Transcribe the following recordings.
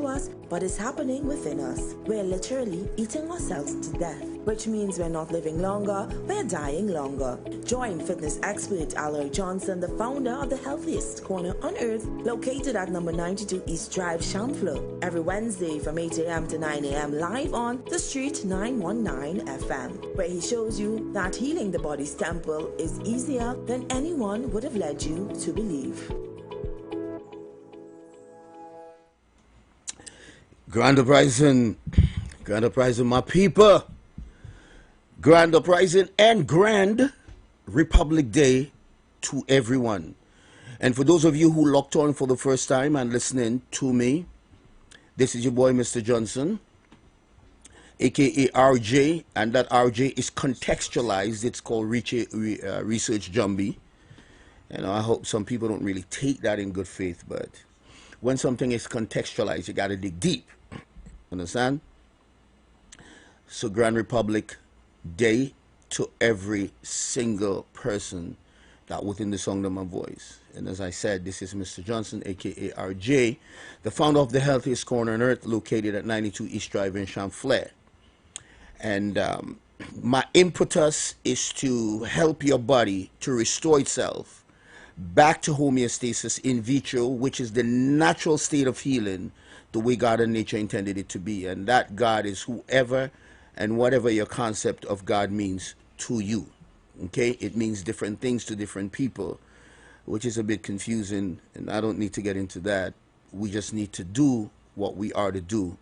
to us, but it's happening within us. We're literally eating ourselves to death, which means we're not living longer, we're dying longer. Join fitness expert Alaric Johnson, the founder of the healthiest corner on earth, located at number 92 East Drive, Champlain, every Wednesday from 8 a.m. to 9 a.m. live on The Street 919 FM, where he shows you that healing the body's temple is easier than anyone would have led you to believe. Grand uprising, my people. Grand uprising and Grand Republic Day to everyone. And for those of you who locked on for the first time and listening to me, this is your boy, Mr. Johnson, aka RJ, and that RJ is contextualized. It's called Research Jumbie. And I hope some people don't really take that in good faith, but when something is contextualized, you got to dig deep. Understand? So Grand Republic Day to every single person that within the sound of my voice. And as I said, this is Mr. Johnson, aka RJ, the founder of the healthiest corner on earth, located at 92 East Drive in Champlain. And my impetus is to help your body to restore itself back to homeostasis in vitro, which is the natural state of healing, the way God and nature intended it to be. And that God is whoever and whatever your concept of God means to you. Okay? It means different things to different people, which is a bit confusing, and I don't need to get into that. We just need to do what we are to do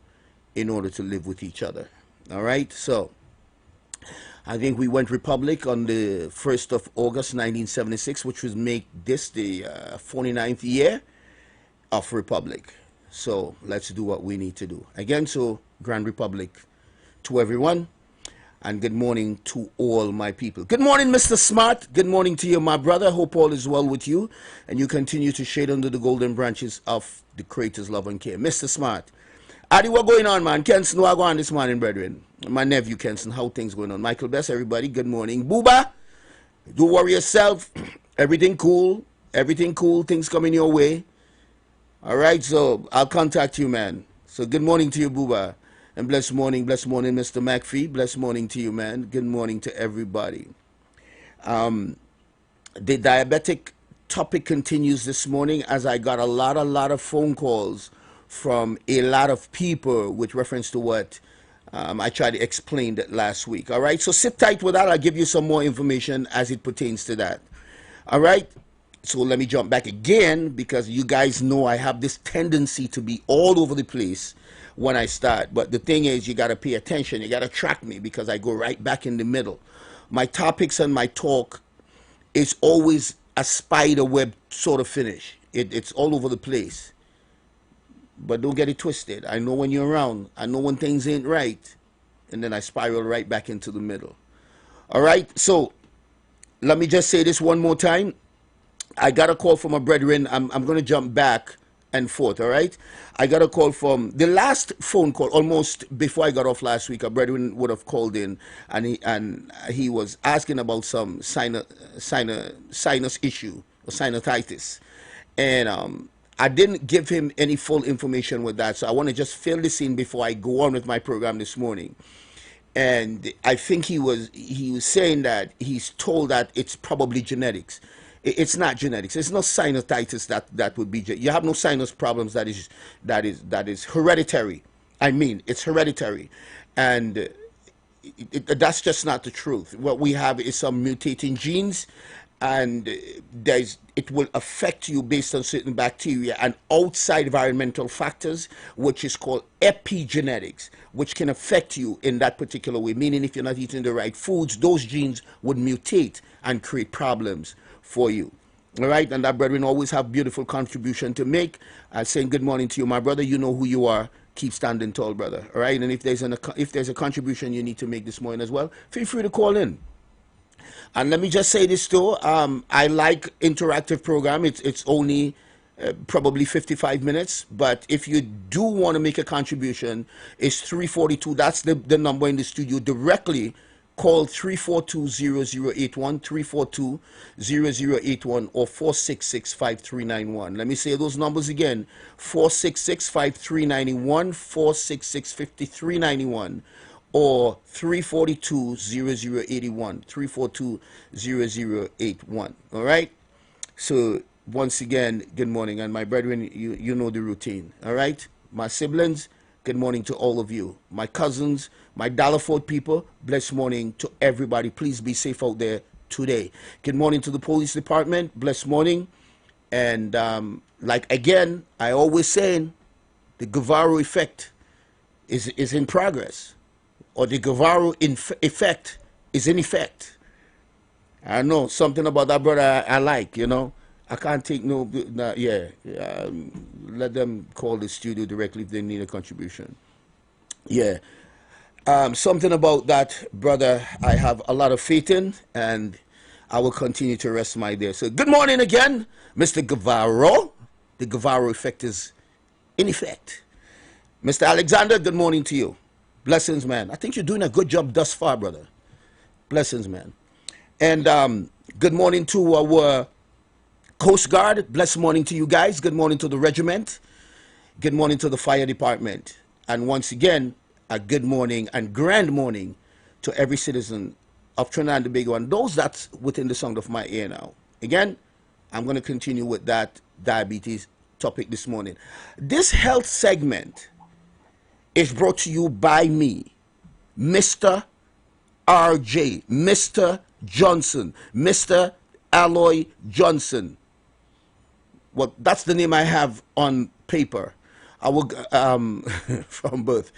in order to live with each other. All right? So I think we went Republic on the 1st of August 1976, which would make this the 49th year of Republic. So let's do what we need to do. Again, so Grand Republic to everyone, and good morning to all my people. Good morning, Mr. Smart. Good morning to you, my brother. Hope all is well with you, and you continue to shade under the golden branches of the Creator's love and care. Mr. Smart, Adi, what going on, man? Kenson, what going on this morning, brethren? My nephew, Kenson, how things going on? Michael Best, everybody, good morning. Booba, don't worry yourself. Everything cool. Everything cool. Things coming your way. All right, so I'll contact you, man. So good morning to you, Booba. And blessed morning, Mr. McPhee. Blessed morning to you, man. Good morning to everybody. The diabetic topic continues this morning, as I got a lot of phone calls from a lot of people with reference to what I tried to explain that last week. All right, so sit tight with that. I'll give you some more information as it pertains to that. All right, so let me jump back again, because you guys know I have this tendency to be all over the place when I start. But the thing is, you got to pay attention. You got to track me, because I go right back in the middle. My topics and my talk is always a spider web sort of finish. It's all over the place. But don't get it twisted. I know when you're around. I know when things ain't right. And then I spiral right back into the middle. All right? So let me just say this one more time. I got a call from a brethren. I'm going to jump back and forth, all right? I got a call from the last phone call, almost before I got off last week. A brethren would have called in, and he was asking about some sinus issue, or sinusitis. And I didn't give him any full information with that, so I want to just fill this in before I go on with my program this morning. And I think he was saying that he's told that it's probably genetics. It's not genetics. It's no sinusitis that would be. You have no sinus problems that is hereditary. I mean, it's hereditary, and that's just not the truth. What we have is some mutating genes, and it will affect you based on certain bacteria and outside environmental factors, which is called epigenetics, which can affect you in that particular way. Meaning, if you're not eating the right foods, those genes would mutate and create problems for you. All right, and that brethren always have beautiful contribution to make. Saying good morning to you, my brother. You know who you are. Keep standing tall, brother. All right, and if there's a contribution you need to make this morning as well, feel free to call in. And let me just say this too. I like interactive program. It's only probably 55 minutes, but if you do want to make a contribution, it's 342. That's the number in the studio. Directly call 342-0081, 342-0081, or 466-5391. Let me say those numbers again: 466-5391, 466-5391, or 342-0081, 342-0081. All right? So once again, good morning. And my brethren, you know the routine. All right? My siblings, good morning to all of you. My cousins, my Dollarford people, blessed morning to everybody. Please be safe out there today. Good morning to the police department. Blessed morning. And like again, I always saying, the Guevara effect is in progress, or the Guevara effect is in effect. I know something about that brother I like, you know. I can't take let them call the studio directly if they need a contribution. Yeah. Something about that brother I have a lot of faith in, and I will continue to rest my day. So good morning again, Mr. Guevara. The Guevara effect is in effect. Mr. Alexander, good morning to you. Blessings, man. I think you're doing a good job thus far, brother. Blessings, man. And good morning to our Coast Guard. Blessed morning to you guys. Good morning to the regiment. Good morning to the fire department. And once again, a good morning and grand morning to every citizen of Trinidad and Tobago and those that's within the sound of my ear now. Again, I'm going to continue with that diabetes topic this morning. This health segment is brought to you by me, Mr. RJ, Mr. Johnson, Mr. Alloy Johnson. Well, that's the name I have on paper. I will, from birth.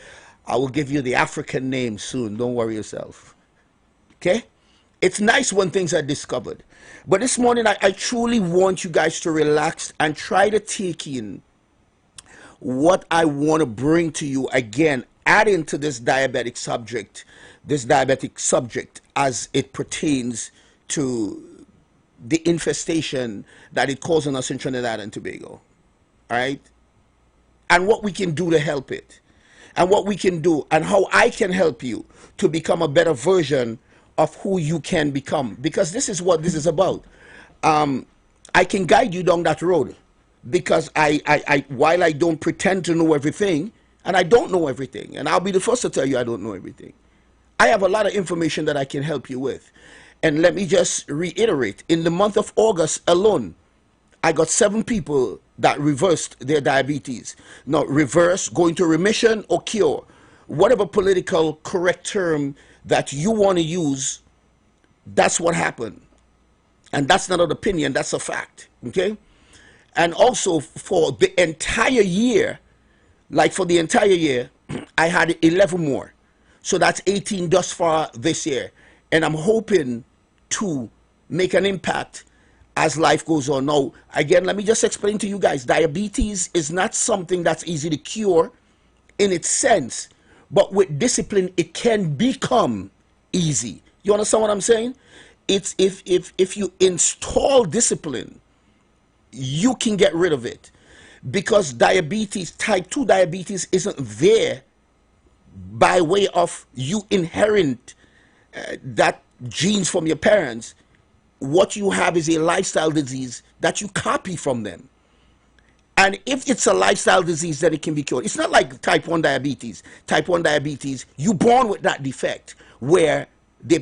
I will give you the African name soon. Don't worry yourself. Okay? It's nice when things are discovered. But this morning, I truly want you guys to relax and try to take in what I want to bring to you. Again, add into this diabetic subject as it pertains to the infestation that it causing us in Trinidad and Tobago. All right? And what we can do to help it. And what we can do and how I can help you to become a better version of who you can become. Because this is what this is about. I can guide you down that road. Because while I don't pretend to know everything, and I don't know everything, and I'll be the first to tell you I don't know everything, I have a lot of information that I can help you with. And let me just reiterate, in the month of August alone, I got 7 people that reversed their diabetes. Now, reverse, go into remission or cure, whatever political correct term that you want to use, that's what happened. And that's not an opinion, that's a fact, okay? And also for the entire year, like for the entire year, I had 11 more. So that's 18 thus far this year. And I'm hoping to make an impact as life goes on. Now, again, let me just explain to you guys, diabetes is not something that's easy to cure in its sense, but with discipline, it can become easy. You understand what I'm saying? It's if you install discipline, you can get rid of it, because diabetes, type 2 diabetes, isn't there by way of you inherent that genes from your parents. What you have is a lifestyle disease that you copy from them. And if it's a lifestyle disease, then it can be cured. It's not like type 1 diabetes. Type 1 diabetes, you're born with that defect where the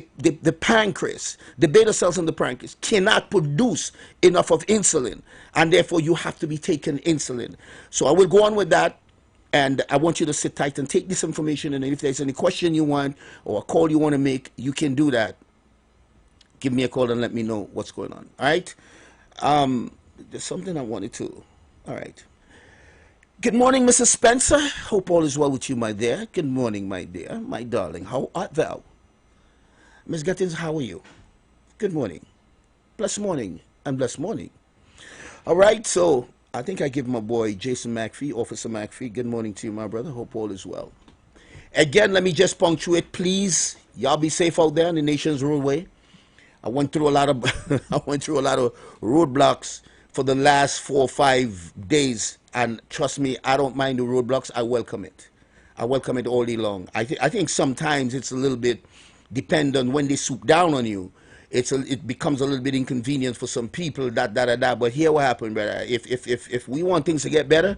pancreas, the beta cells in the pancreas cannot produce enough of insulin, and therefore you have to be taking insulin. So I will go on with that, and I want you to sit tight and take this information, and if there's any question you want or a call you want to make, you can do that. Give me a call and let me know what's going on. All right? There's something I wanted to. All right. Good morning, Mrs. Spencer. Hope all is well with you, my dear. Good morning, my dear, my darling. How art thou? Miss Gettins, how are you? Good morning. Blessed morning and blessed morning. All right, so I think I give my boy Jason McPhee, Officer McPhee, good morning to you, my brother. Hope all is well. Again, let me just punctuate, please. Y'all be safe out there on the nation's roadway. I went through a lot of roadblocks for the last 4 or 5 days, and trust me, I don't mind the roadblocks. I welcome it. I welcome it all day long. I think sometimes it's a little bit depend on when they swoop down on you, it becomes a little bit inconvenient for some people. But here what happened, brother? If we want things to get better,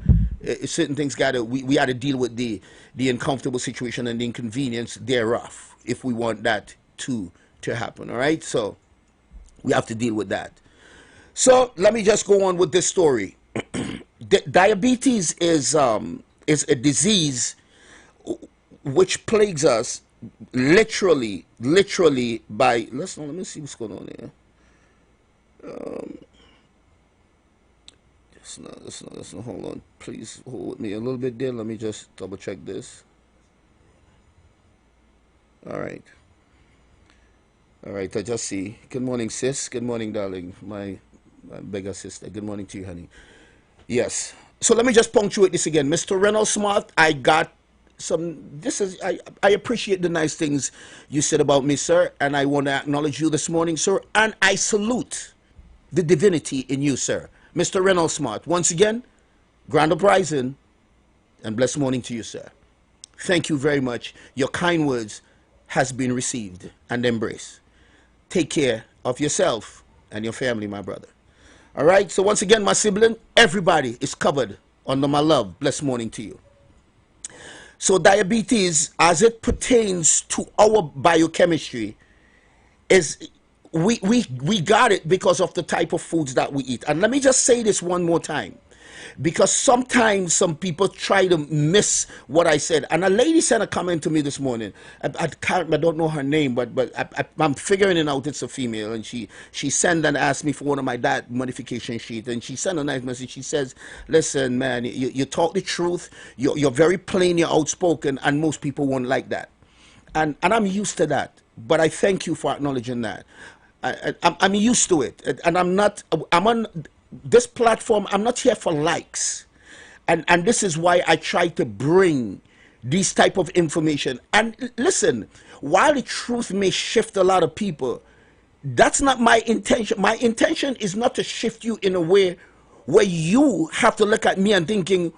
certain things we got to deal with the uncomfortable situation and the inconvenience thereof. If we want that to happen, all right. So we have to deal with that. So let me just go on with this story. Diabetes is a disease which plagues us literally by, let me see what's going on here. Let's not, hold on, please hold with me a little bit there. Let me just double check this. All right, I just see. Good morning, sis. Good morning, darling, my bigger sister. Good morning to you, honey. Yes, so let me just punctuate this again. Mr. Reynolds Smart, I got I appreciate the nice things you said about me, sir, and I want to acknowledge you this morning, sir, and I salute the divinity in you, sir. Mr. Reynolds Smart, once again, grand uprising and blessed morning to you, sir. Thank you very much. Your kind words has been received and embraced. Take care of yourself and your family, my brother. All right, so once again, my sibling, everybody is covered under my love. Blessed morning to you. So diabetes, as it pertains to our biochemistry, is we got it because of the type of foods that we eat. And let me just say this one more time, because sometimes some people try to miss what I said. And a lady sent a comment to me this morning. I don't know her name, but I'm figuring it out. It's a female, and she sent and asked me for one of my diet modification sheets, and she sent a nice message. She says, "Listen, man, you talk the truth. You're very plain. You're outspoken, and most people won't like that." And I'm used to that. But I thank you for acknowledging that. I'm used to it, and I'm on this platform. I'm not here for likes, and this is why I try to bring these type of information. And listen, while the truth may shift a lot of people, that's not my intention. My intention is not to shift you in a way where you have to look at me and thinking,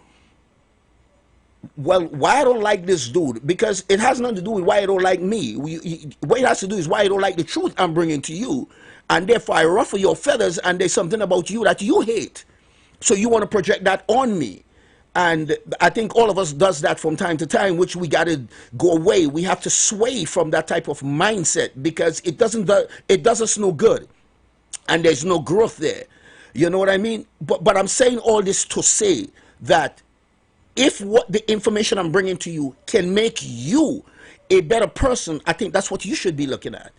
well, why I don't like this dude, because it has nothing to do with why I don't like me. What it has to do is why I don't like the truth I'm bringing to you, and therefore I ruffle your feathers, and there's something about you that you hate, so you want to project that on me. And I think all of us does that from time to time, which we got to go away. We have to sway from that type of mindset, because it does us no good, and there's no growth there. You know what I mean? But I'm saying all this to say that if what the information I'm bringing to you can make you a better person, I think that's what you should be looking at.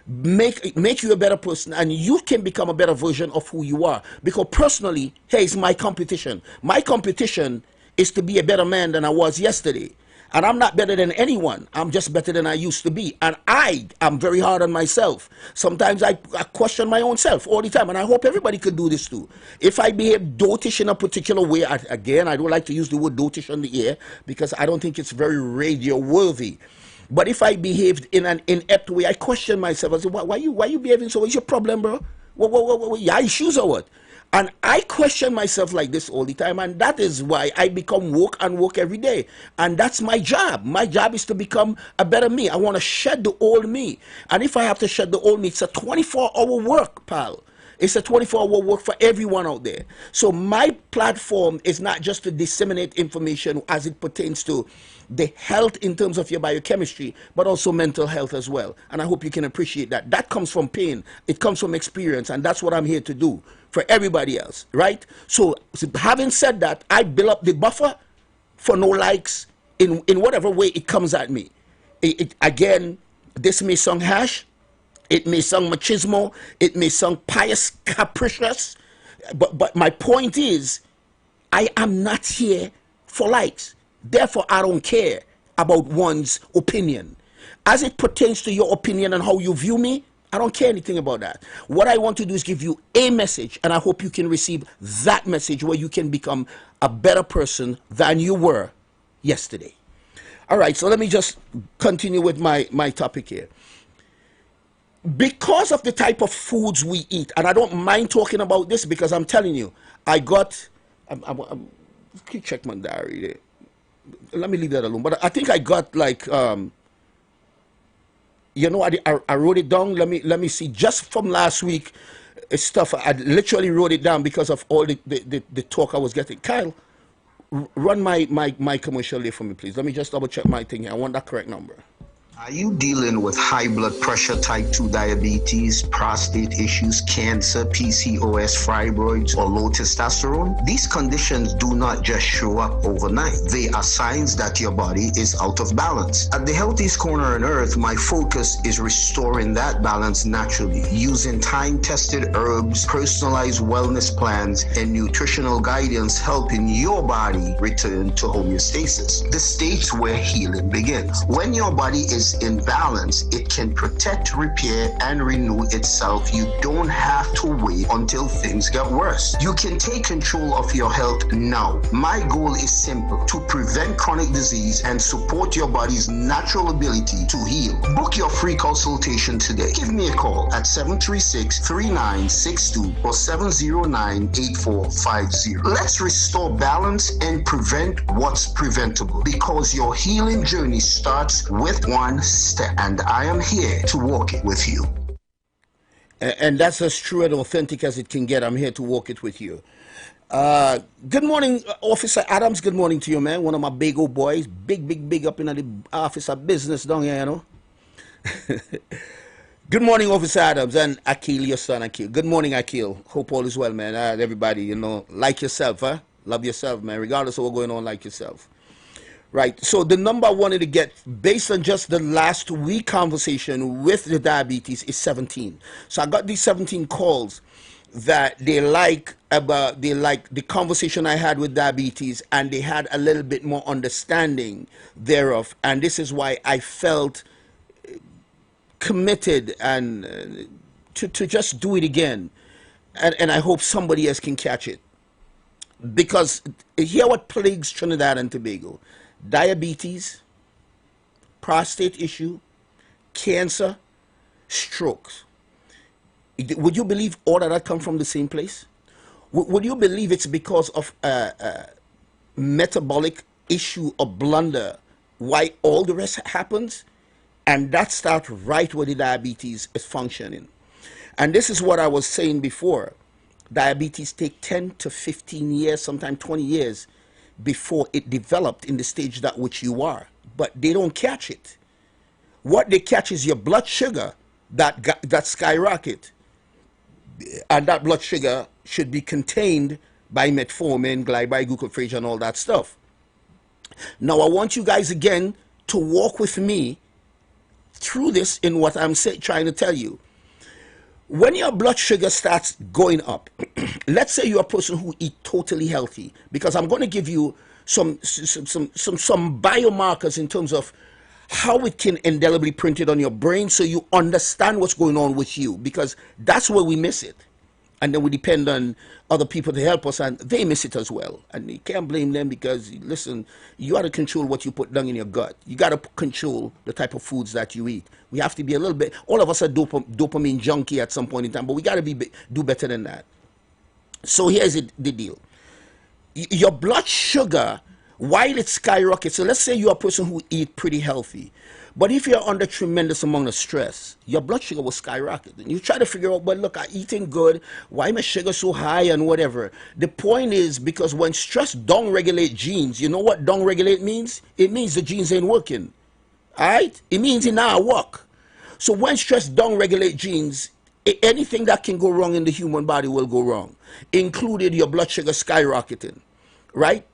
Make you a better person, and you can become a better version of who you are. Because personally, hey, it's my competition. My competition is to be a better man than I was yesterday. And I'm not better than anyone. I'm just better than I used to be. And I'm very hard on myself. Sometimes I question my own self all the time. And I hope everybody could do this too. If I behave dotish in a particular way, again, I don't like to use the word dotish on the air, because I don't think it's very radio worthy. But if I behaved in an inept way, I question myself. I say, why you behaving so? What's your problem, bro? What, your issues or what? And I question myself like this all the time, and that is why I become woke and woke every day. And that's my job. My job is to become a better me. I want to shed the old me. And if I have to shed the old me, it's a 24-hour work, pal. It's a 24-hour work for everyone out there. So my platform is not just to disseminate information as it pertains to the health in terms of your biochemistry, but also mental health as well. And I hope you can appreciate that. That comes from pain. It comes from experience. And that's what I'm here to do for everybody else, right? So having said that, I build up the buffer for no likes in whatever way it comes at me. Again, this may sound harsh. It may sound machismo. It may sound pious, capricious. But my point is, I am not here for likes. Therefore, I don't care about one's opinion. As it pertains to your opinion and how you view me, I don't care anything about that. What I want to do is give you a message, and I hope you can receive that message where you can become a better person than you were yesterday. All right, so let me just continue with my topic here. Because of the type of foods we eat, and I don't mind talking about this because I'm telling you, check my diary there. Let me leave that alone. But I think I got like, you know, I wrote it down. Let me see. Just from last week, stuff. I literally wrote it down because of all the talk I was getting. Kyle, run my commercial there for me, please. Let me just double check my thing here. I want that correct number. Are you dealing with high blood pressure, type 2 diabetes, prostate issues, cancer, PCOS, fibroids, or low testosterone? These conditions do not just show up overnight. They are signs that your body is out of balance. At the healthiest corner on earth, my focus is restoring that balance naturally using time-tested herbs, personalized wellness plans, and nutritional guidance, helping your body return to homeostasis, the state where healing begins. When your body is in balance, it can protect, repair, and renew itself. You don't have to wait until things get worse. You can take control of your health now. My goal is simple: to prevent chronic disease and support your body's natural ability to heal. Book your free consultation today. Give me a call at 736-3962 or 709-8450. Let's restore balance and prevent what's preventable, because your healing journey starts with one step, and I am here to walk it with you. And that's as true and authentic as it can get. I'm here to walk it with you. Good morning, Officer Adams. Good morning to you, man. One of my big old boys. Big up in the office of business down here, you know. Good morning, Officer Adams, and Akil, your son, Akil. Good morning, Akil. Hope all is well, man. Everybody, you know, like yourself, huh? Love yourself, man. Regardless of what's going on, like yourself. Right, so the number I wanted to get based on just the last week conversation with the diabetes is 17. So I got these 17 calls that they like the conversation I had with diabetes, and they had a little bit more understanding thereof. And this is why I felt committed and to just do it again. And I hope somebody else can catch it. Because here what plagues Trinidad and Tobago: diabetes, prostate issue, cancer, strokes. Would you believe all of that come from the same place? Would you believe it's because of a metabolic issue or blunder why all the rest happens? And that starts right where the diabetes is functioning. And this is what I was saying before. Diabetes take 10 to 15 years, sometimes 20 years, before it developed in the stage that which you are. But they don't catch it. What they catch is your blood sugar that skyrocket. And that blood sugar should be contained by metformin, glycophagia, and all that stuff. Now I want you guys again to walk with me through this in what I'm trying to tell you. When your blood sugar starts going up, let's say you're a person who eats totally healthy, because I'm going to give you some biomarkers in terms of how it can indelibly print it on your brain so you understand what's going on with you, because that's where we miss it. And then we depend on other people to help us, and they miss it as well. And you can't blame them, because, listen, you got to control what you put down in your gut. You got to control the type of foods that you eat. We have to be a little bit, all of us are dopamine junkie at some point in time, but we got to do better than that. So here's the deal. Your blood sugar, while it skyrockets, so let's say you're a person who eat pretty healthy, but if you're under tremendous amount of stress, your blood sugar will skyrocket. And you try to figure out, well, look, I'm eating good. Why my sugar so high and whatever? The point is, because when stress down-regulate genes, you know what down-regulate means? It means the genes ain't working. All right? It means it now work. So when stress down-regulate genes, anything that can go wrong in the human body will go wrong, including your blood sugar skyrocketing, right?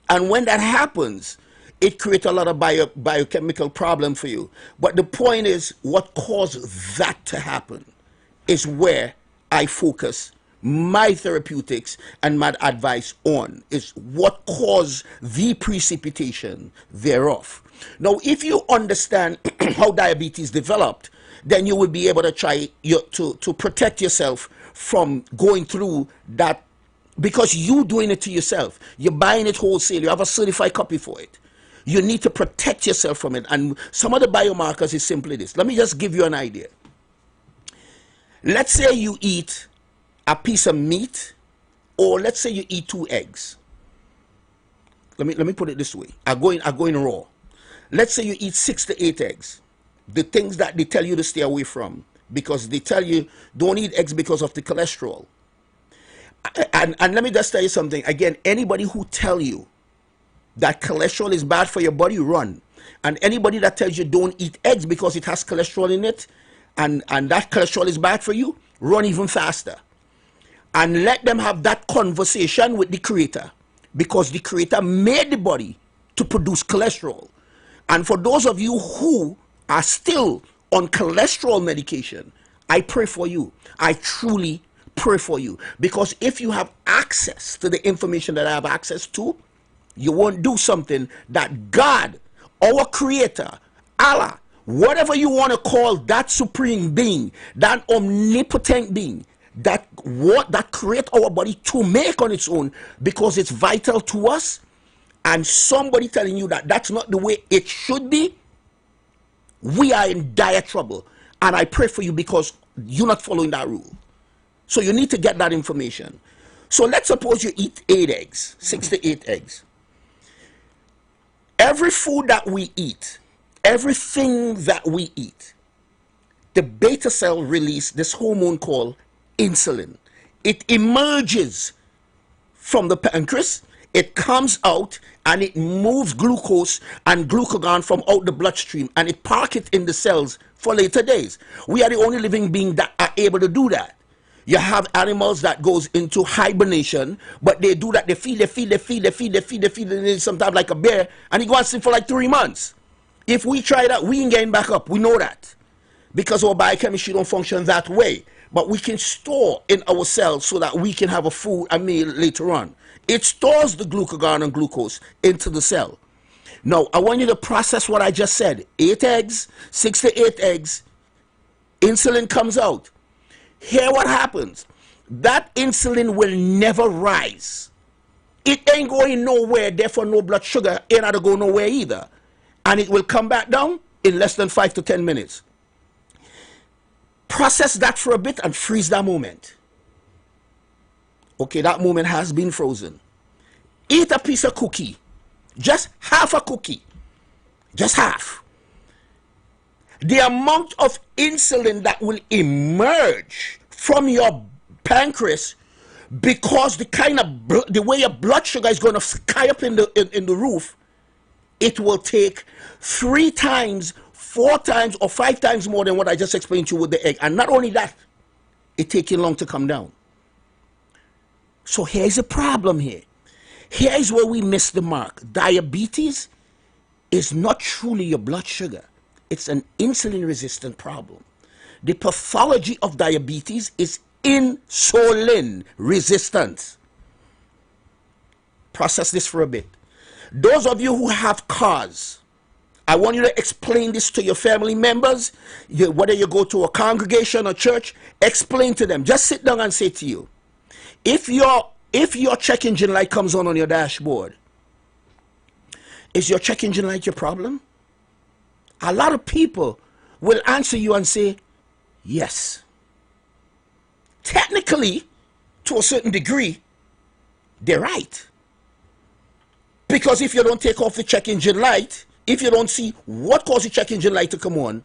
And when that happens, it creates a lot of biochemical problem for you. But the point is, what caused that to happen is where I focus my therapeutics and my advice on, is what caused the precipitation thereof. Now, if you understand how diabetes developed, then you will be able to try to protect yourself from going through that, because you doing it to yourself. You're buying it wholesale. You have a certified copy for it. You need to protect yourself from it. And some of the biomarkers is simply this. Let me just give you an idea. Let's say you eat a piece of meat, or let's say you eat 2 eggs. Let me put it this way. I'm going raw. Let's say you eat 6 to 8 eggs. the things that they tell you to stay away from, because they tell you don't eat eggs because of the cholesterol. And let me just tell you something again. Anybody who tell you that cholesterol is bad for your body, run. And anybody that tells you don't eat eggs because it has cholesterol in it, and that cholesterol is bad for you, run even faster. And let them have that conversation with the Creator, because the Creator made the body to produce cholesterol. And for those of you who are still on cholesterol medication, I pray for you. I truly pray for you, because if you have access to the information that I have access to, you won't do something that God, our Creator, Allah, whatever you want to call that supreme being, that omnipotent being, that create our body to make on its own, because it's vital to us, and somebody telling you that that's not the way it should be, we are in dire trouble. And I pray for you, because you're not following that rule. So you need to get that information. So let's suppose you eat 8 eggs, 6 to 8 eggs. Every food that we eat, everything that we eat, the beta cell release this hormone called insulin. It emerges from the pancreas, it comes out, and it moves glucose and glucagon from out the bloodstream, and it parks it in the cells for later days. We are the only living being that are able to do that. You have animals that goes into hibernation, but they do that, they feed, and sometimes like a bear, and he goes and sleep for like 3 months. If we try that, we ain't getting back up. We know that, because our biochemistry don't function that way. But we can store in our cells so that we can have a meal later on. It stores the glucagon and glucose into the cell. Now, I want you to process what I just said. 8 eggs, 6 to 8 eggs, insulin comes out. Here what happens. That insulin will never rise. It ain't going nowhere, therefore no blood sugar ain't to go nowhere either. And it will come back down in less than 5 to 10 minutes. Process that for a bit and freeze that moment. Okay, that moment has been frozen. Eat a piece of cookie. Just half a cookie. Just half. The amount of insulin that will emerge from your pancreas, because the way your blood sugar is going to sky up in the roof, it will take 3 times, 4 times, or 5 times more than what I just explained to you with the egg. And not only that, it takes you long to come down. So here's a problem here. Here's where we miss the mark. Diabetes is not truly your blood sugar. It's an insulin resistant problem. The pathology of diabetes is insulin resistance. Process this for a bit. Those of you who have cars, I want you to explain this to your family members, whether you go to a congregation or church, explain to them. Just sit down and say to you, if your check engine light comes on your dashboard, is your check engine light your problem? A lot of people will answer you and say, yes. Technically, to a certain degree, they're right. Because if you don't take off the check engine light, if you don't see what caused the check engine light to come on,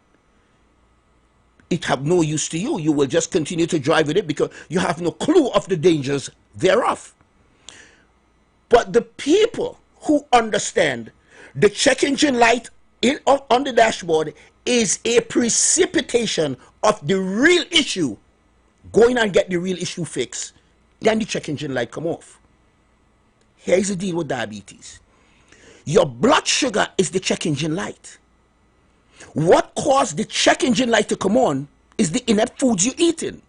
it have no use to you. You will just continue to drive with it because you have no clue of the dangers thereof. But the people who understand the check engine light on the dashboard is a precipitation of the real issue, going and get the real issue fixed, then the check engine light come off. Here's the deal with diabetes. Your blood sugar is the check engine light. What caused the check engine light to come on is the inept foods you're eating.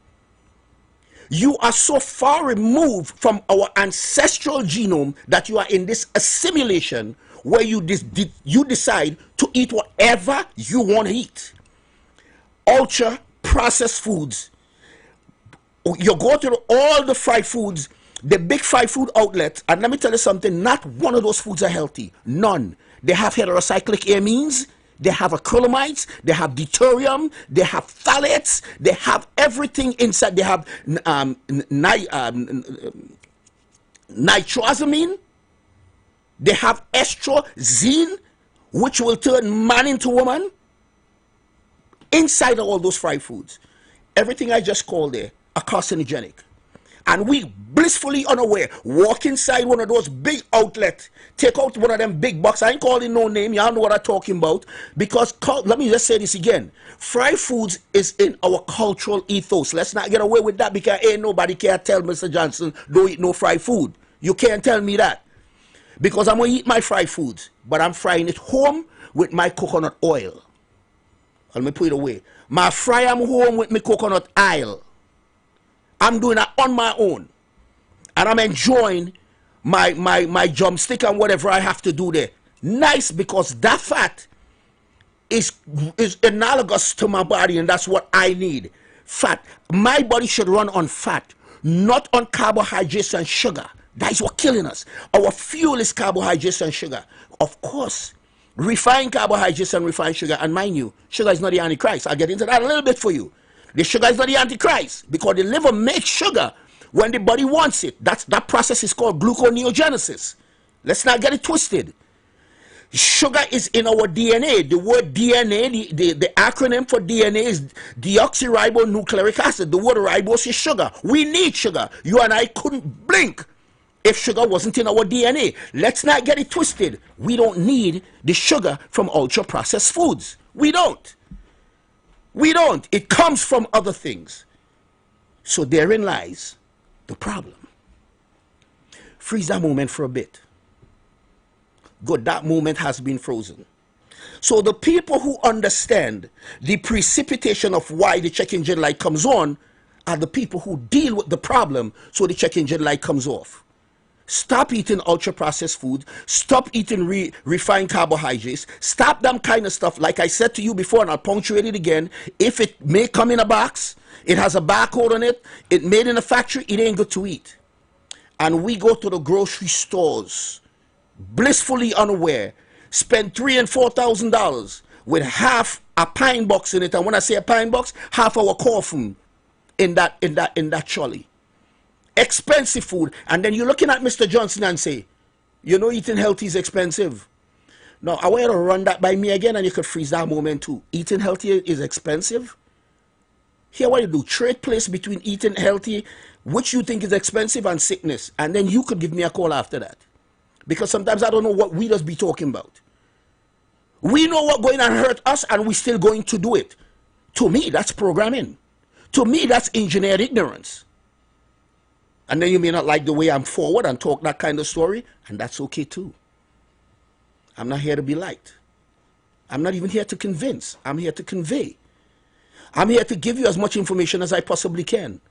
You are so far removed from our ancestral genome that you are in this assimilation where you decide to eat whatever you want to eat. Ultra processed foods. You go to all the fried foods, the big fried food outlets, and let me tell you something, not one of those foods are healthy. None. They have heterocyclic amines, they have acrylamides, they have deuterium, they have phthalates, they have everything inside. They have nitrosamine, they have estrozine, which will turn man into woman. inside of all those fried foods, everything I just called there are carcinogenic. And we blissfully unaware walk inside one of those big outlets, take out one of them big boxes. I ain't calling no name, y'all know what I'm talking about. Because, let me just say this again, fried foods is in our cultural ethos. Let's not get away with that, because ain't nobody can tell Mr. Johnson don't eat no fried food. You can't tell me that. Because I'm going to eat my fried foods, but I'm frying it home with my coconut oil. Let me put it away. My fry am home with my coconut oil. I'm doing that on my own. And I'm enjoying my drumstick and whatever I have to do there. Nice, because that fat is analogous to my body, and that's what I need. Fat. My body should run on fat, not on carbohydrates and sugar. That is what killing us. Our fuel is carbohydrates and sugar. Of course, refined carbohydrates and refined sugar. And mind you, sugar is not the Antichrist. I'll get into that a little bit for you. The sugar is not the Antichrist, because the liver makes sugar when the body wants it. That process is called gluconeogenesis. Let's not get it twisted. Sugar is in our DNA. The word DNA, the acronym for DNA is deoxyribonucleic acid. The word ribose is sugar. We need sugar. You and I couldn't blink if sugar wasn't in our DNA. Let's not get it twisted. We don't need the sugar from ultra-processed foods. We don't. We don't. It comes from other things. So therein lies the problem. Freeze that moment for a bit. Good, that moment has been frozen. So the people who understand the precipitation of why the check engine light comes on are the people who deal with the problem so the check engine light comes off. Stop eating ultra-processed food. Stop eating refined carbohydrates. Stop them kind of stuff. Like I said to you before, and I'll punctuate it again, if it may come in a box, it has a barcode on it, it made in a factory, it ain't good to eat. And we go to the grocery stores, blissfully unaware, spend $3,000 and $4,000 with half a pine box in it. And when I say a pine box, half our coffin in that trolley. Expensive food. And then you're looking at Mr. Johnson and say, you know, eating healthy is expensive. Now, I want you to run that by me again, and you could freeze that moment too. Eating healthy is expensive? Here what you do, trade place between eating healthy, which you think is expensive, and sickness. And then you could give me a call after that. Because sometimes I don't know what we just be talking about. We know what's going to hurt us, and we're still going to do it. To me, that's programming. To me, that's engineered ignorance. And then you may not like the way I'm forward and talk that kind of story, and that's okay too. I'm not here to be liked. I'm not even here to convince. I'm here to convey. I'm here to give you as much information as I possibly can.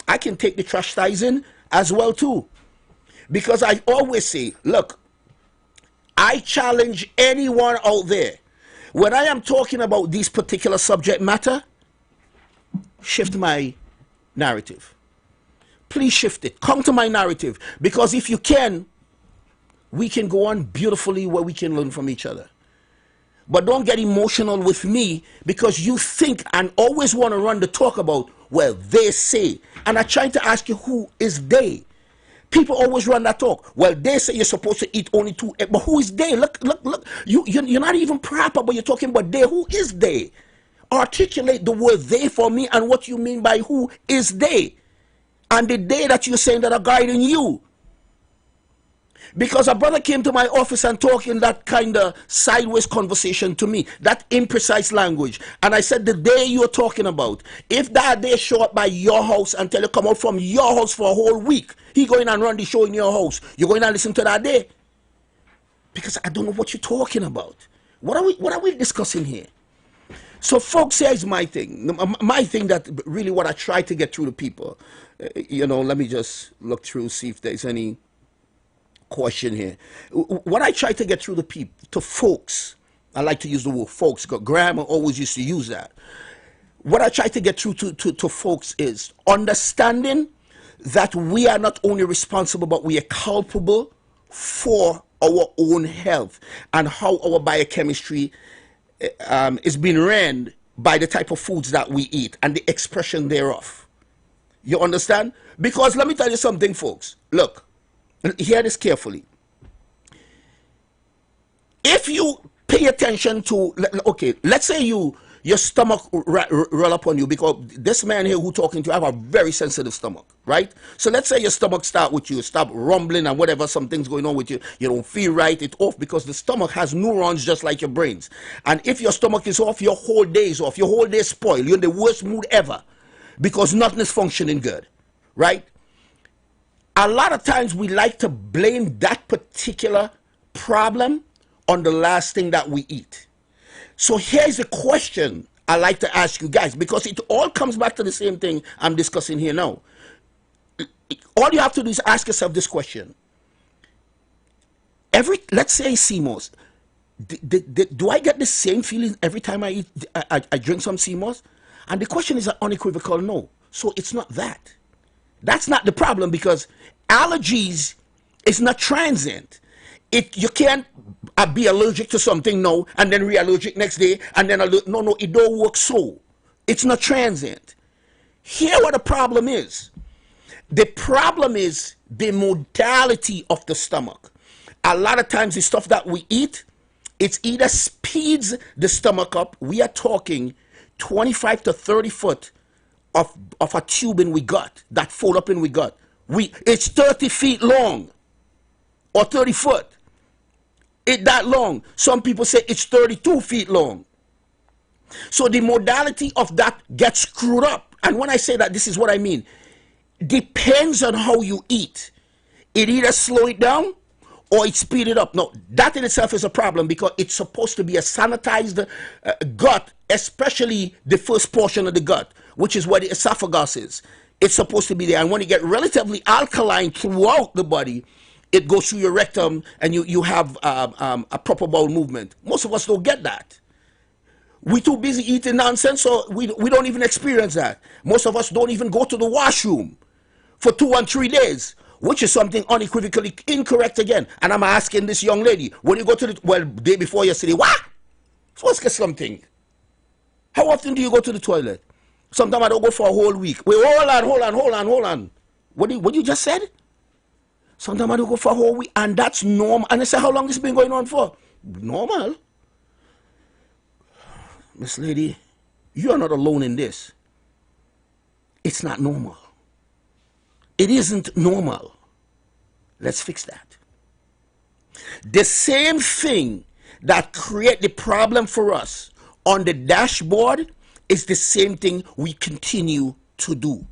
I can take the chastising as well too. Because I always say, look, I challenge anyone out there. When I am talking about this particular subject matter, shift my narrative. Please shift it. Come to my narrative. Because if you can, we can go on beautifully where we can learn from each other. But don't get emotional with me because you think and always want to run the talk about, well, they say. And I try to ask you, who is they? People always run that talk. Well, they say you're supposed to eat only 2 eggs. But who is they? Look. You're not even proper, but you're talking about they. Who is they? Articulate the word they for me and what you mean by who is they. And the day that you're saying that are guiding you. Because a brother came to my office and talking that kind of sideways conversation to me, that imprecise language. And I said, the day you're talking about, if that day show up by your house and tell you come out from your house for a whole week, he going and run the show in your house, you're going to listen to that day? Because I don't know what you're talking about. What are we discussing here? So folks, here's my thing. My thing that really what I try to get through to people. You know, let me just look through, see if there's any question here. What I try to get through to folks, I like to use the word folks because Grandma always used to use that. What I try to get through to folks is understanding that we are not only responsible, but we are culpable for our own health and how our biochemistry is being ran by the type of foods that we eat and the expression thereof. You understand? Because let me tell you something, folks. Look, hear this carefully. If you pay attention to, okay, let's say you your stomach roll up on you, because this man here who talking to you have a very sensitive stomach, right? So let's say your stomach start with you, stop rumbling and whatever, something's going on with you, you don't feel right, it's off, because the stomach has neurons just like your brains. And if your stomach is off, your whole day is off, your whole day is spoiled, you're in the worst mood ever, because nothing is functioning good, right? A lot of times we like to blame that particular problem on the last thing that we eat. So here's a question I like to ask you guys, because it all comes back to the same thing I'm discussing here now. All you have to do is ask yourself this question. Let's say CMOS. Do I get the same feeling every time I drink some CMOS? And the question is an unequivocal no. So it's not that. That's not the problem, because allergies is not transient. You can't be allergic to something now and then re-allergic next day and then no, it don't work so. It's not transient. Here what the problem is. The problem is the modality of the stomach. A lot of times the stuff that we eat, it's either speeds the stomach up. We are talking 25 to 30 foot of a tube in we gut, that fold up in we gut. It's 30 feet long or 30 foot. It's that long. Some people say it's 32 feet long. So the modality of that gets screwed up. And when I say that, this is what I mean. Depends on how you eat. It either slow it down or it speed it up. No, that in itself is a problem, because it's supposed to be a sanitized gut, especially the first portion of the gut, which is where the esophagus is. It's supposed to be there. And when you get relatively alkaline throughout the body, it goes through your rectum and you have a proper bowel movement. Most of us don't get that. We're too busy eating nonsense, so we don't even experience that. Most of us don't even go to the washroom for 2 and 3 days, which is something unequivocally incorrect again. And I'm asking this young lady, when you go to the day before yesterday, what? So let's get something. How often do you go to the toilet? Sometimes I don't go for a whole week. Wait, hold on. What you just said? Sometimes I don't go for a whole week, and that's normal. And I say, how long this been going on for? Normal. Miss Lady, you are not alone in this. It's not normal. It isn't normal. Let's fix that. The same thing that create the problem for us on the dashboard is the same thing we continue to do.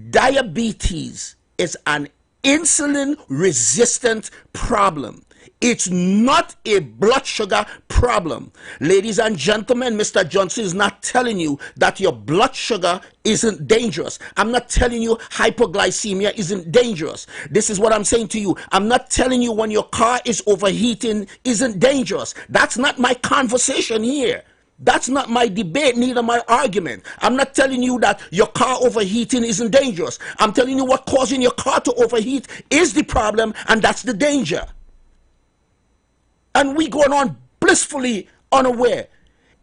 Diabetes is an insulin resistant problem. It's not a blood sugar problem. Ladies and gentlemen, Mr. Johnson is not telling you that your blood sugar isn't dangerous. I'm not telling you hypoglycemia isn't dangerous. This is what I'm saying to you. I'm not telling you when your car is overheating isn't dangerous. That's not my conversation here. That's not my debate, neither my argument. I'm not telling you that your car overheating isn't dangerous. I'm telling you what causing your car to overheat is the problem, and that's the danger. And we going on blissfully unaware.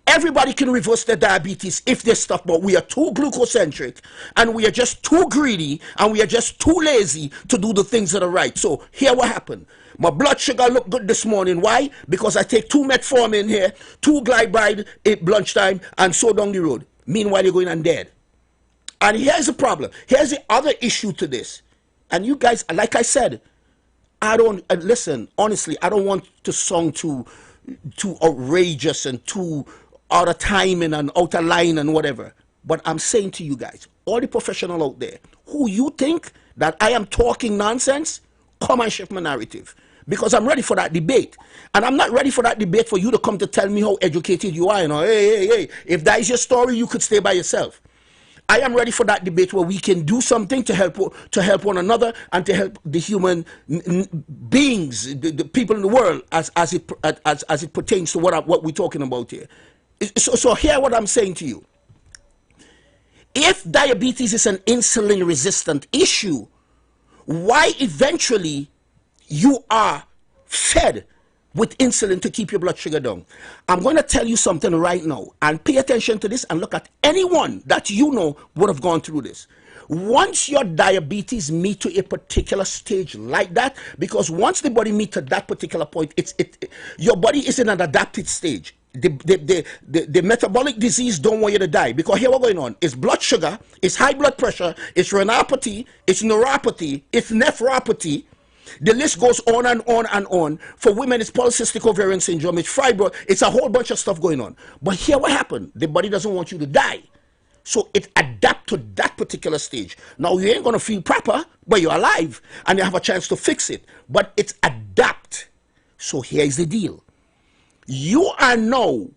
Everybody can reverse their diabetes if they stop, but we are too glucocentric, and we are just too greedy, and we are just too lazy to do the things that are right. So here what happened. My blood sugar looked good this morning. Why? Because I take 2 metformin here, 2 glybride at lunchtime, and so down the road. Meanwhile, you're going on dead. And here's the problem. Here's the other issue to this. And you guys, like I said, I don't, listen, honestly, I don't want to sound too outrageous and too out of timing and out of line and whatever. But I'm saying to you guys, all the professionals out there, who you think that I am talking nonsense, come and shift my narrative. Because I'm ready for that debate. And I'm not ready for that debate for you to come to tell me how educated you are. You know, hey, if that is your story, you could stay by yourself. I am ready for that debate where we can do something to help one another and to help the human beings, the people in the world, as it pertains to what we're talking about here. So hear what I'm saying to you. If diabetes is an insulin resistant issue, why eventually you are fed with insulin to keep your blood sugar down? I'm going to tell you something right now, and pay attention to this and look at anyone that you know would have gone through this. Once your diabetes meet to a particular stage like that, because once the body meets to that particular point, your body is in an adapted stage. The metabolic disease don't want you to die, because here what's going on is blood sugar, it's high blood pressure, it's retinopathy, it's neuropathy, it's nephropathy. The list goes on and on and on. For women, it's polycystic ovarian syndrome, it's fibroid, it's a whole bunch of stuff going on. But here what happened, the body doesn't want you to die, so it adapt to that particular stage. Now you ain't gonna feel proper, but you're alive and you have a chance to fix it, but it's adapt. So here's the deal. You are now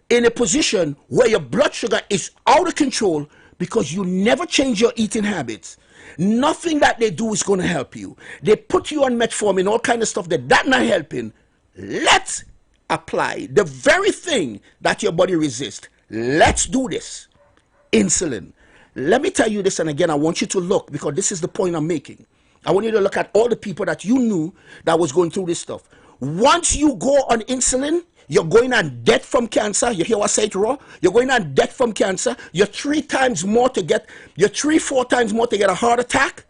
in a position where your blood sugar is out of control because you never change your eating habits. Nothing that they do is going to help you. They put you on metformin, all kind of stuff that not helping. Let's apply the very thing that your body resists. Let's do this. Insulin. Let me tell you this, and again, I want you to look, because this is the point I'm making. I want you to look at all the people that you knew that was going through this stuff. Once you go on insulin, you're going on death from cancer. You hear what I say it raw? You're going on death from cancer. You're 4 times more to get a heart attack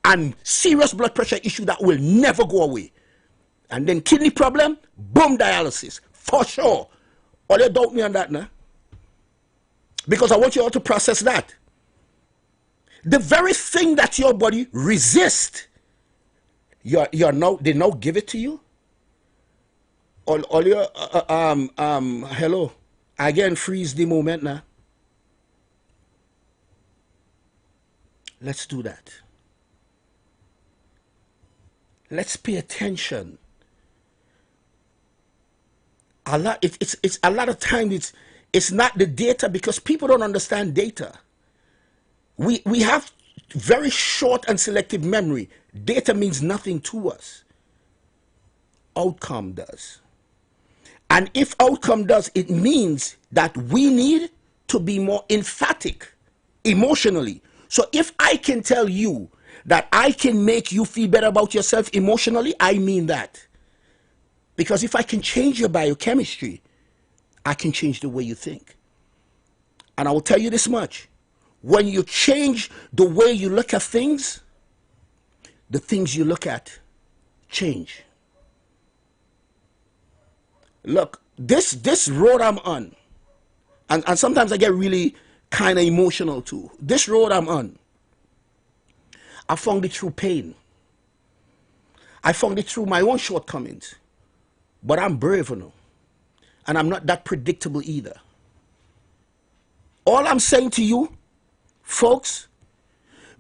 and serious blood pressure issue that will never go away. And then kidney problem, boom, dialysis. For sure. Or you doubt me on that now. Because I want you all to process that. The very thing that your body resists, they now give it to you. All your hello, again, freeze the moment now. Let's do that. Let's pay attention. It's a lot of times it's not the data, because people don't understand data. We have very short and selective memory. Data means nothing to us. Outcome does. And if outcome does, it means that we need to be more emphatic emotionally. So if I can tell you that I can make you feel better about yourself emotionally, I mean that. Because if I can change your biochemistry, I can change the way you think. And I will tell you this much. When you change the way you look at things, the things you look at change. Look, this road I'm on, and sometimes I get really kind of emotional too. This road I'm on, I found it through pain. I found it through my own shortcomings. But I'm brave enough. And I'm not that predictable either. All I'm saying to you, folks,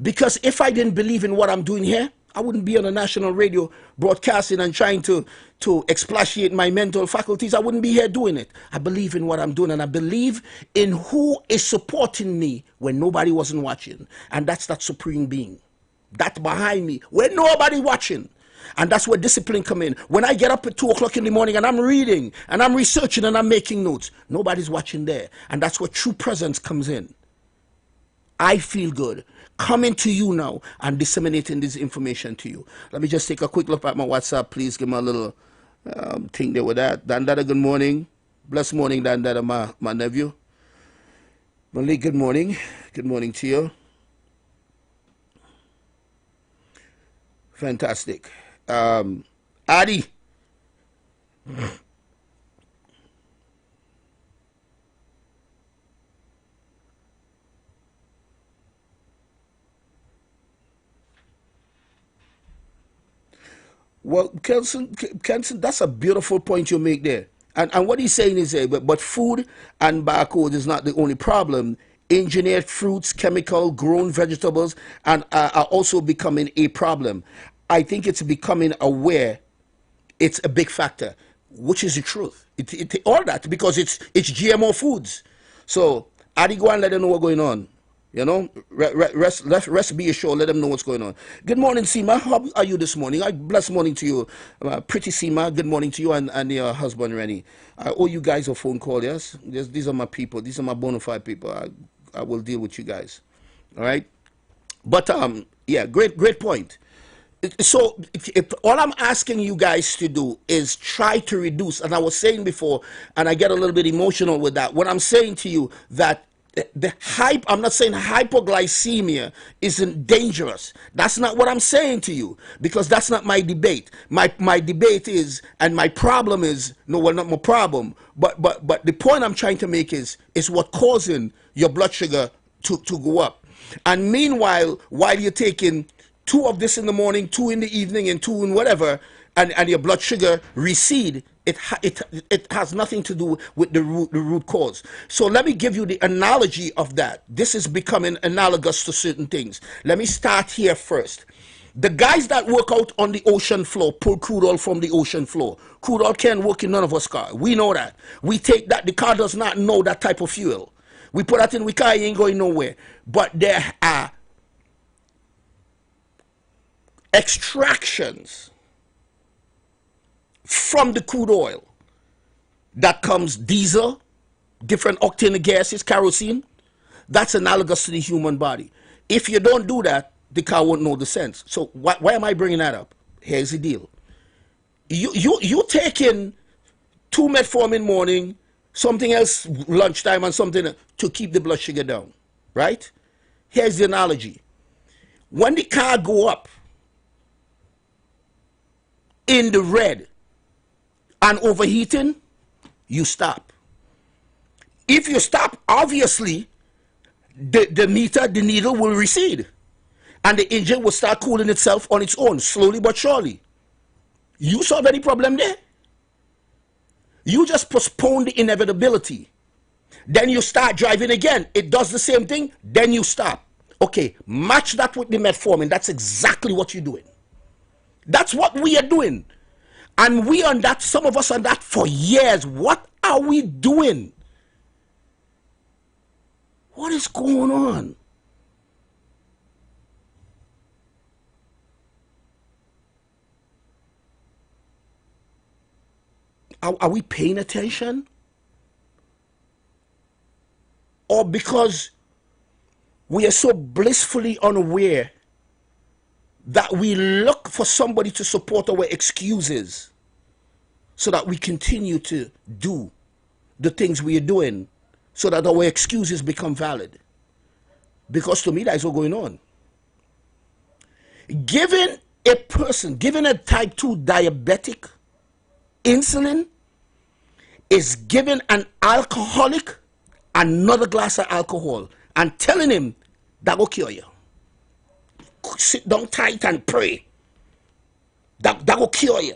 because if I didn't believe in what I'm doing here, I wouldn't be on a national radio broadcasting and trying to expatiate my mental faculties. I wouldn't be here doing it. I believe in what I'm doing, and I believe in who is supporting me when nobody wasn't watching. And that's that supreme being. That's behind me when nobody watching. And that's where discipline come in. When I get up at 2 o'clock in the morning and I'm reading and I'm researching and I'm making notes, nobody's watching there. And that's where true presence comes in. I feel good coming to you now and disseminating this information to you. Let me just take a quick look at my WhatsApp. Please give me a little thing there with that. Dandada, good morning. Blessed morning, Dandada, my nephew. Malik, good morning. Good morning to you. Fantastic. Adi. Well, Kelson, that's a beautiful point you make there. And what he's saying is, but food and barcode is not the only problem. Engineered fruits, chemical, grown vegetables, and are also becoming a problem. I think it's becoming aware. It's a big factor, which is the truth. All that, because it's GMO foods. So, Adi, go and let them know what's going on. You know, rest be assured, let them know what's going on. Good morning, Seema. How are you this morning? Blessed morning to you. Pretty Seema, good morning to you and your husband, Rennie. I owe you guys a phone call, yes? These are my people. These are my bona fide people. I will deal with you guys. All right? But, yeah, great point. So if all I'm asking you guys to do is try to reduce, and I was saying before, and I get a little bit emotional with that, when I'm saying to you that I'm not saying hypoglycemia isn't dangerous. That's not what I'm saying to you, because that's not my debate. My debate is, and my problem is, no, well, not my problem, but the point I'm trying to make is what causing your blood sugar to go up. And meanwhile, while you're taking 2 of this in the morning, 2 in the evening, and 2 in whatever, and your blood sugar recede, it has nothing to do with the root cause. So let me give you the analogy of that. This is becoming analogous to certain things. Let me start here first. The guys that work out on the ocean floor pull crude oil from the ocean floor. Crude oil can't work in none of us cars. We know that. We take that. The car does not know that type of fuel. We put that in, we car, ain't going nowhere. But there are extractions from the crude oil that comes diesel, different octane gases, kerosene. That's analogous to the human body. If you don't do that, the car won't know the sense. So why am I bringing that up? Here's the deal. You take in 2 metformin morning, something else lunchtime, and something to keep the blood sugar down, right? Here's the analogy. When the car go up in the red and overheating, you stop. If you stop, obviously the needle will recede, and the engine will start cooling itself on its own, slowly but surely. You solve any problem there? You just postpone the inevitability. Then you start driving again. It does the same thing, then you stop. Okay, match that with the metformin. That's exactly what you're doing. That's what we are doing. And we on that, some of us on that for years. What are we doing? What is going on? Are we paying attention? Or because we are so blissfully unaware that we look for somebody to support our excuses so that we continue to do the things we are doing, so that our excuses become valid? Because to me, that's what's going on. Giving a type 2 diabetic insulin is giving an alcoholic another glass of alcohol and telling him that will cure you. Sit down tight and pray. That will cure you.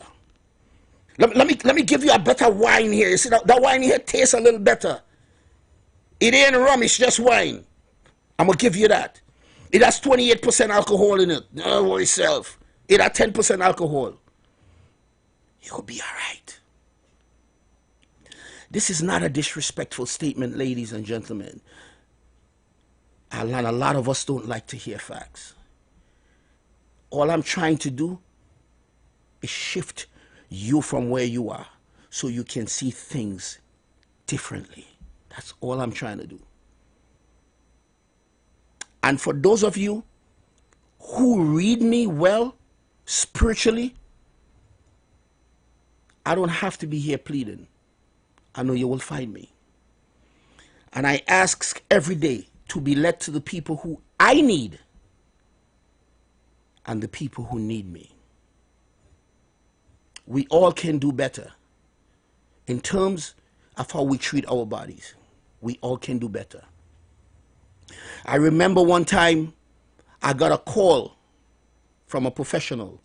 Let me give you a better wine here. You see that wine here tastes a little better. It ain't rum, it's just wine. I'm gonna give you that. It has 28% alcohol in it. Don't worry yourself. It has 10% alcohol. You'll be all right. This is not a disrespectful statement, ladies and gentlemen. A lot of us don't like to hear facts. All I'm trying to do is shift you from where you are so you can see things differently. That's all I'm trying to do. And for those of you who read me well spiritually, I don't have to be here pleading. I know you will find me. And I ask every day to be led to the people who I need and the people who need me. We all can do better in terms of how we treat our bodies. We all can do better. I remember one time I got a call from a professional,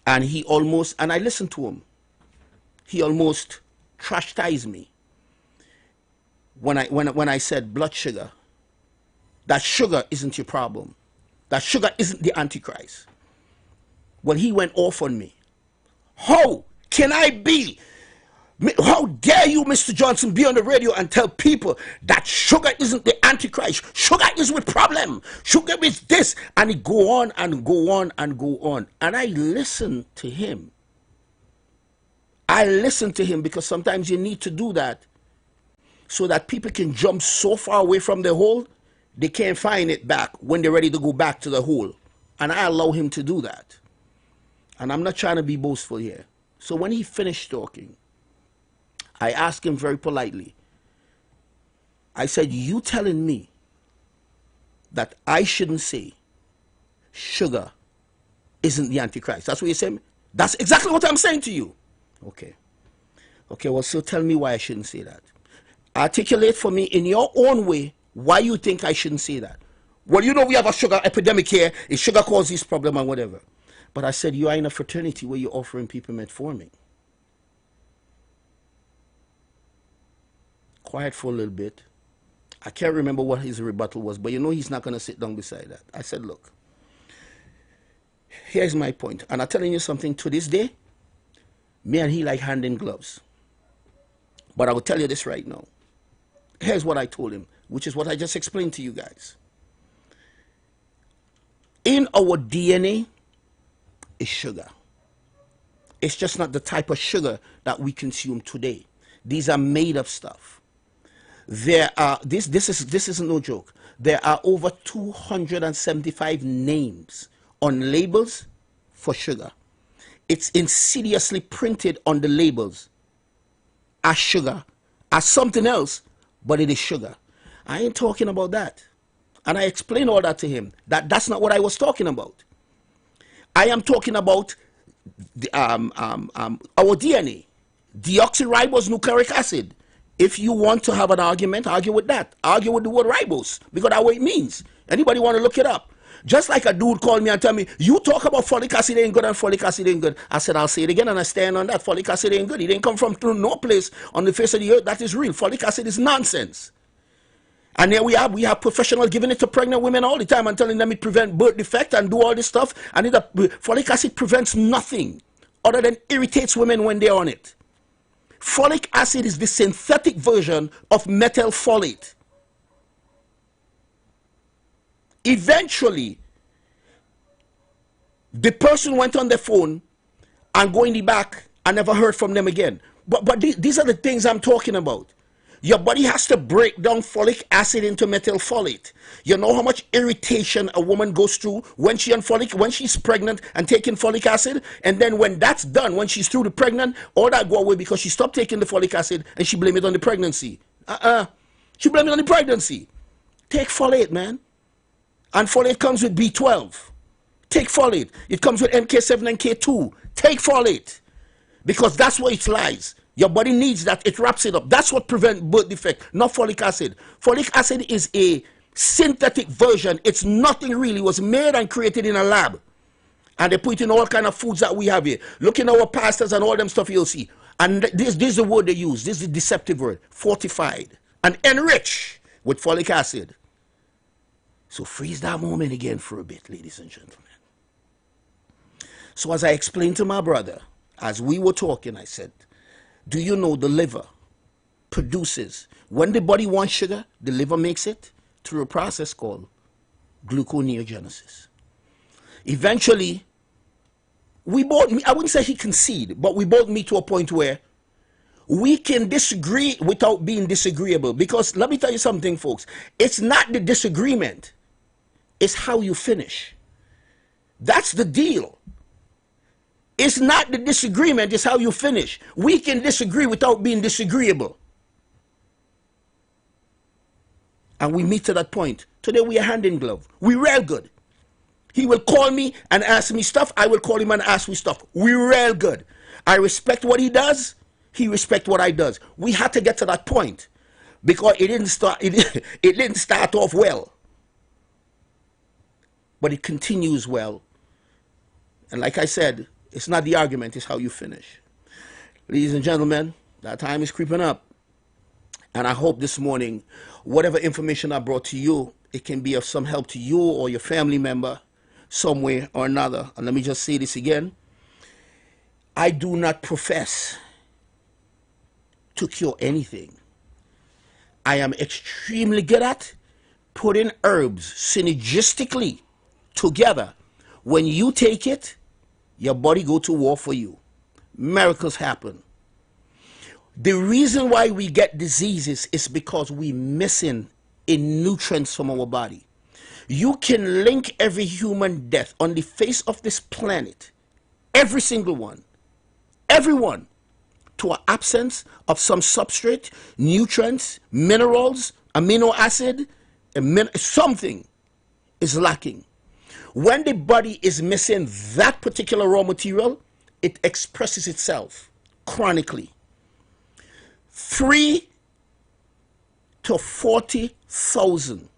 and I listened to him. He almost chastised me when I said blood sugar. That sugar isn't your problem. That sugar isn't the Antichrist. Well, he went off on me. How dare you, Mr. Johnson, be on the radio and tell people that sugar isn't the Antichrist? Sugar is with problem. Sugar is this. And he go on and go on and go on. And I listened to him. I listened to him because sometimes you need to do that so that people can jump so far away from the hole, they can't find it back when they're ready to go back to the hole. And I allow him to do that. And I'm not trying to be boastful here. So when he finished talking, I asked him very politely, I said, you telling me that I shouldn't say sugar isn't the Antichrist. That's what you're saying? That's exactly what I'm saying to you. Okay. Okay, well, so tell me why I shouldn't say that. Articulate for me in your own way why you think I shouldn't say that. Well, you know we have a sugar epidemic here. Is sugar cause this problem and whatever. But I said, you are in a fraternity where you're offering people metformin. Quiet for a little bit. I can't remember what his rebuttal was, but you know he's not going to sit down beside that. I said, look, here's my point. And I'm telling you something, to this day, me and he like hand in gloves. But I will tell you this right now. Here's what I told him, which is what I just explained to you guys. In our DNA is sugar. It's just not the type of sugar that we consume today. These are made up stuff. There are, this is no joke. There are over 275 names on labels for sugar. It's insidiously printed on the labels as sugar, as something else, but it is sugar. I ain't talking about that. And I explained all that to him. That's not what I was talking about. I am talking about the, our DNA, deoxyribonucleic acid. If you want to have an argument, argue with that. Argue with the word ribose, because that's what it means. Anybody want to look it up? Just like a dude called me and tell me, you talk about folic acid ain't good and folic acid ain't good. I said, I'll say it again and I stand on that. Folic acid ain't good. It didn't come from no place on the face of the earth that is real. Folic acid is nonsense. And there we have professionals giving it to pregnant women all the time and telling them it prevents birth defect and do all this stuff. And folic acid prevents nothing other than irritates women when they're on it. Folic acid is the synthetic version of methyl folate. Eventually, the person went on the phone and going the back and never heard from them again. But these are the things I'm talking about. Your body has to break down folic acid into methyl folate. You know how much irritation a woman goes through when she's pregnant and taking folic acid, and then when that's done, when she's through the pregnant, all that go away because she stopped taking the folic acid and she blame it on the pregnancy. She blame it on the pregnancy. Take folate, man. And folate comes with B12. Take folate. It comes with MK7 and K2. Take folate. Because that's where it lies. Your body needs that. It wraps it up. That's what prevents birth defect, not folic acid. Folic acid is a synthetic version. It's nothing really. It was made and created in a lab. And they put in all kind of foods that we have here. Look in our pastas and all them stuff you'll see. And this is the word they use. This is the deceptive word. Fortified and enriched with folic acid. So freeze that moment again for a bit, ladies and gentlemen. So as I explained to my brother, as we were talking, I said, do you know the liver produces, when the body wants sugar, the liver makes it through a process called gluconeogenesis. Eventually, we both, I wouldn't say he conceded, but we both meet to a point where we can disagree without being disagreeable. Because let me tell you something, folks. It's not the disagreement. It's how you finish. That's the deal. It's not the disagreement, it's how you finish. We can disagree without being disagreeable. And we meet to that point. Today we are hand in glove. We real good. He will call me and ask me stuff. I will call him and ask me stuff. We real good. I respect what he does. He respects what I does. We had to get to that point. Because it didn't start off well. But it continues well. And like I said, it's not the argument, it's how you finish. Ladies and gentlemen, that time is creeping up. And I hope this morning, whatever information I brought to you, it can be of some help to you or your family member, some way or another. And let me just say this again. I do not profess to cure anything. I am extremely good at putting herbs synergistically together. When you take it, your body go to war for you. Miracles happen. The reason why we get diseases is because we're missing in nutrients from our body. You can link every human death on the face of this planet, every single one, everyone, to an absence of some substrate, nutrients, minerals, amino acid, something is lacking. When the body is missing that particular raw material, it expresses itself chronically. 3 to 40,000.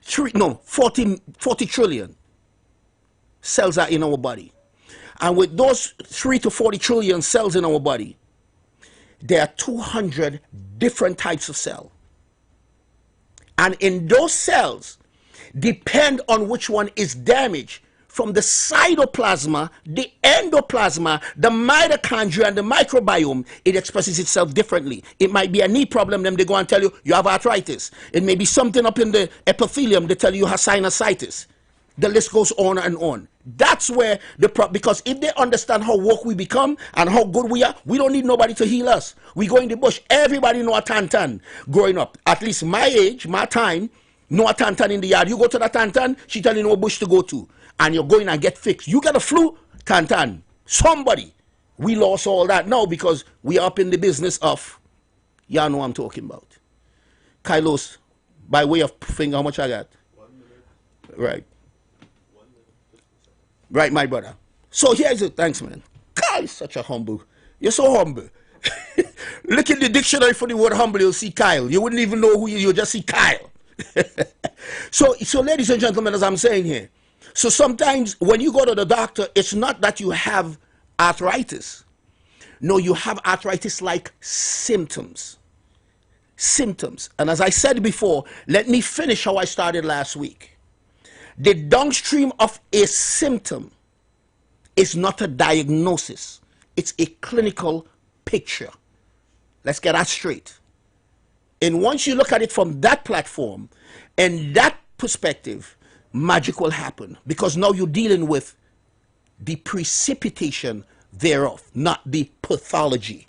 40 trillion cells are in our body. And with those 3 to 40 trillion cells in our body, there are 200 different types of cells. And in those cells, depend on which one is damaged, from the cytoplasma, the endoplasma, the mitochondria, and the microbiome, it expresses itself differently. It might be a knee problem, then they go and tell you you have arthritis. It may be something up in the epithelium, they tell you you have sinusitis. The list goes on and on. That's where because if they understand how woke we become and how good we are, we don't need nobody to heal us. We go in the bush. Everybody know a tantan growing up. At least my age, my time, know a tantan in the yard. You go to the tantan, she tell you no bush to go to. And you're going and get fixed. You get a flu, tantan. Somebody. We lost all that now because we are up in the business of, y'all know what I'm talking about. Kylos, by way of finger, how much I got? 1 minute. Right. 1 minute. Right, my brother. So here's it. Thanks, man. Kyle is such a humble. You're so humble. Look in the dictionary for the word humble, you'll see Kyle. You wouldn't even know who you'll just see Kyle. So ladies and gentlemen, as I'm saying here, so sometimes when you go to the doctor, it's not that you have arthritis. No, you have arthritis-like symptoms. Symptoms. And as I said before, let me finish how I started last week. The downstream of a symptom is not a diagnosis. It's a clinical picture. Let's get that straight. And once you look at it from that platform and that perspective, magic will happen, because now you're dealing with the precipitation thereof, not the pathology.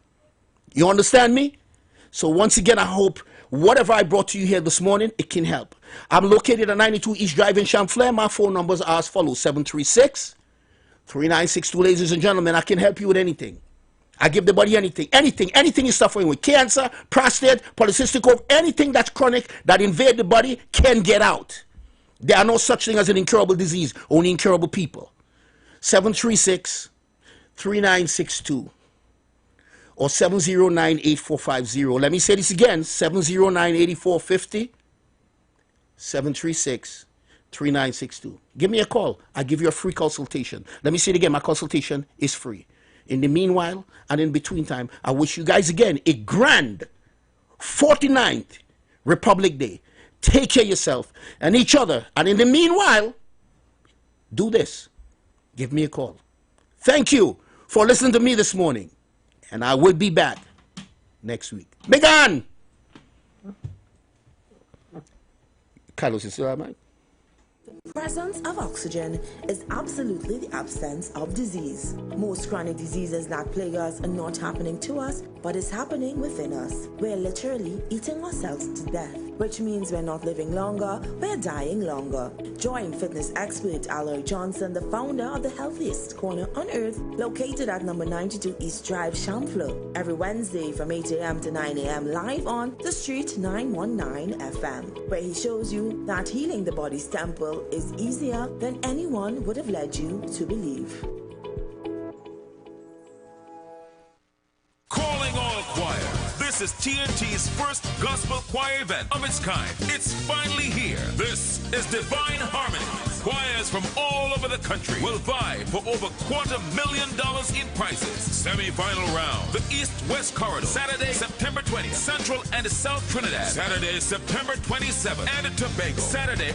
You understand me? So once again, I hope whatever I brought to you here this morning, it can help. I'm located at 92 East Drive in Champlain. My phone numbers are as follows: 736-3962. Ladies and gentlemen, I can help you with anything. I give the body anything you're suffering with. Cancer, prostate, polycystic ovary, anything that's chronic that invade the body can get out. There are no such thing as an incurable disease, only incurable people. 736-3962 or 709-8450. Let me say this again: 709-8450, 736-3962. Give me a call. I'll give you a free consultation. Let me say it again: my consultation is free. In the meanwhile and in between time, I wish you guys again a grand 49th Republic Day. Take care of yourself and each other. And in the meanwhile, do this. Give me a call. Thank you for listening to me this morning. And I will be back next week. Megan! Carlos, is still all right? Presence of oxygen is absolutely the absence of disease. Most chronic diseases that plague us are not happening to us, but is happening within us. We're literally eating ourselves to death, which means we're not living longer, we're dying longer. Join fitness expert IWER Johnson, the founder of the healthiest corner on earth, located at number 92 East Drive, Champlain, every Wednesday from 8 a.m. to 9 a.m. live on The Street 919 FM, where he shows you that healing the body's temple is easier than anyone would have led you to believe. Calling all choir. This is TNT's first gospel choir event of its kind. It's finally here. This is Divine Harmony. Choirs from all over the country will vie for over $250,000 in prizes. Semi-final round. The East-West Corridor. Saturday, September 20th. Central and South Trinidad. Saturday, September 27th. And Tobago. Saturday,